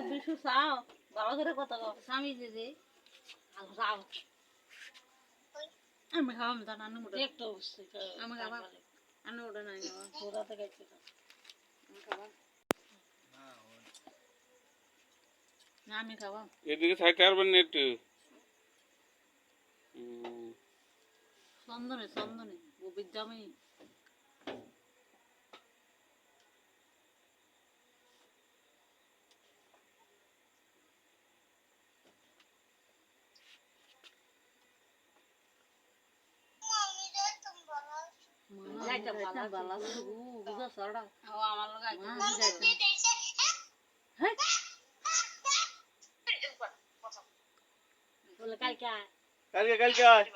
বিশু চাও ভালো করে কত স্বামী দিদি যাও আমি খাওয়াম তা নানু মোটা একটু অবশ্যই আমি খাওয়া আমি ওটা নাই খাওয়া ওটাতে খাইতে আমি খাওয়া না আমি খাওয়া এদিকে খাইতে পারবেন না একটু চন্দনে চন্দনে গোবির জামাই কালকে কালকে আয়